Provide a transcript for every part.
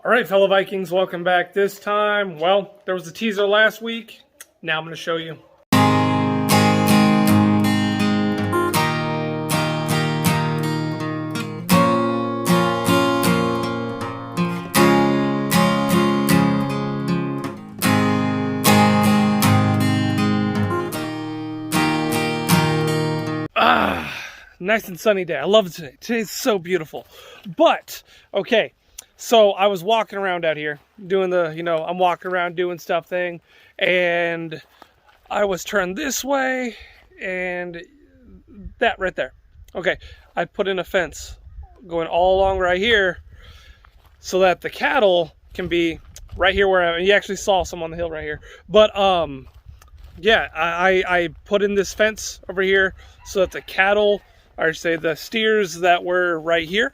All right, fellow Vikings, welcome back. This time, well, there was a teaser last week. Now I'm going to show you. Nice and sunny day. I love it today. Today's so beautiful. But, okay, so I was walking around out here doing the, I'm walking around doing stuff thing, and I was turned this way and that right there. Okay, I put in a fence going all along right here so that the cattle can be right here where you actually saw some on the hill right here. But, yeah, I put in this fence over here so that the cattle, or say the steers that were right here,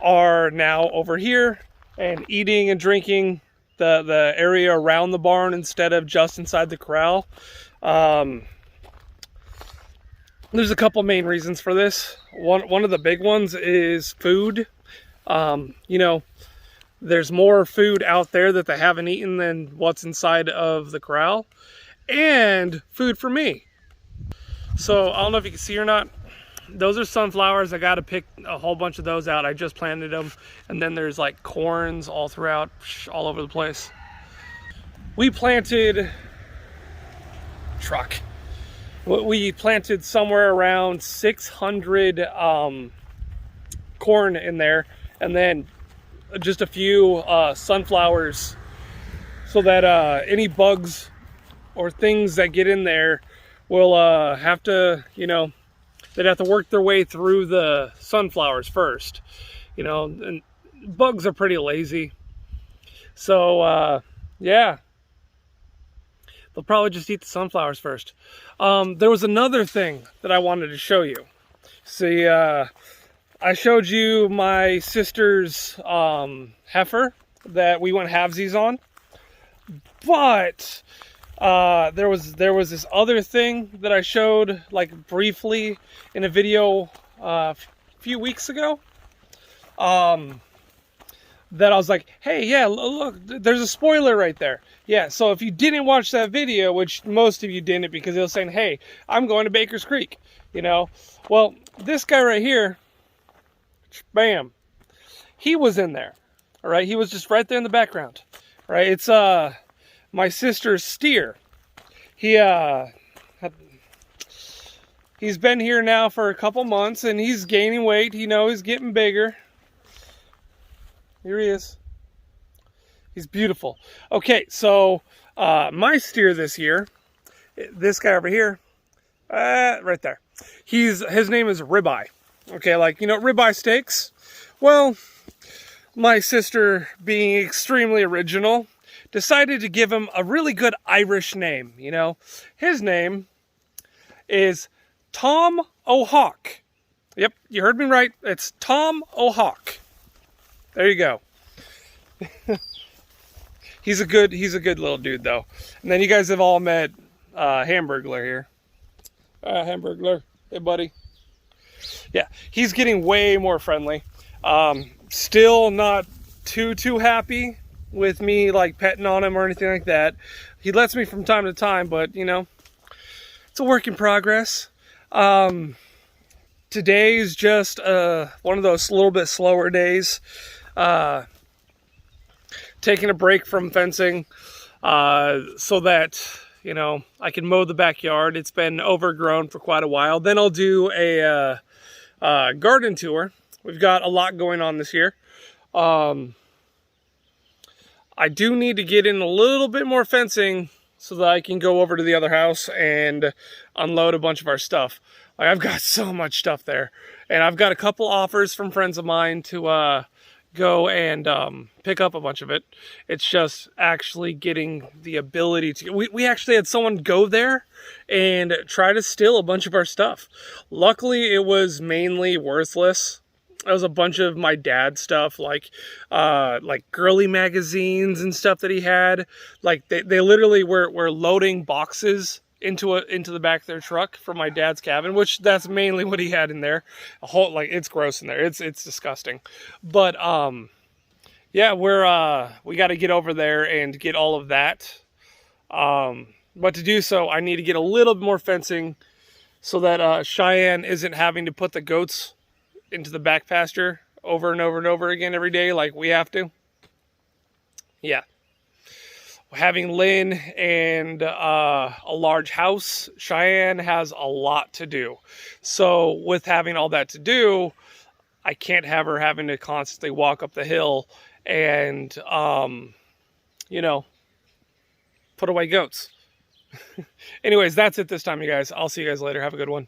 are now over here and eating and drinking the area around the barn instead of just inside the corral. There's a couple main reasons for this. One of the big ones is food. There's more food out there that they haven't eaten than what's inside of the corral, and food for me. So I don't know if you can see or not. Those are sunflowers. I got to pick a whole bunch of those out. I just planted them. And then there's like corns all throughout, all over the place. We planted somewhere around 600 corn in there, and then just a few sunflowers, so that any bugs or things that get in there will have to, they'd have to work their way through the sunflowers first, and bugs are pretty lazy. So, yeah, they'll probably just eat the sunflowers first. There was another thing that I wanted to show you. See, I showed you my sister's heifer that we went halvesies on, but there was this other thing that I showed like briefly in a video a few weeks ago, that I was like, hey, yeah, look, there's a spoiler right there. Yeah, so if you didn't watch that video, which most of you didn't, because it was saying, hey, I'm going to Baker's Creek, well, this guy right here, bam, he was in there. All right, he was just right there in the background. All right, it's my sister's steer. He's been here now for a couple months, and he's gaining weight. He's getting bigger. Here he is. He's beautiful. Okay, so my steer this year, this guy over here, right there, his name is Ribeye. Okay, like, ribeye steaks. Well, my sister, being extremely original, decided to give him a really good Irish name, His name is Tom O'Hawk. Yep, you heard me right. It's Tom O'Hawk. There you go. He's a good little dude, though. And then you guys have all met Hamburglar here. Hamburglar, hey buddy. Yeah, he's getting way more friendly. Still not too happy with me like petting on him or anything like that. He lets me from time to time, but it's a work in progress. Today is just one of those little bit slower days. Taking a break from fencing so that I can mow the backyard. It's been overgrown for quite a while. Then I'll do a garden tour. We've got a lot going on this year. I do need to get in a little bit more fencing so that I can go over to the other house and unload a bunch of our stuff. Like, I've got so much stuff there, and I've got a couple offers from friends of mine to go and pick up a bunch of it. It's just actually getting the ability to. We actually had someone go there and try to steal a bunch of our stuff. Luckily, it was mainly worthless. It was a bunch of my dad's stuff, like girly magazines and stuff that he had. Like they literally were loading boxes into the back of their truck from my dad's cabin, which that's mainly what he had in there. It's gross in there. It's disgusting. But yeah, we got to get over there and get all of that. But to do so, I need to get a little more fencing so that Cheyenne isn't having to put the goats into the back pasture over and over and over again every day like we have to. Yeah. Having Lynn and a large house, Cheyenne has a lot to do. So with having all that to do, I can't have her having to constantly walk up the hill and, you know, put away goats. Anyways, that's it this time, you guys. I'll see you guys later. Have a good one.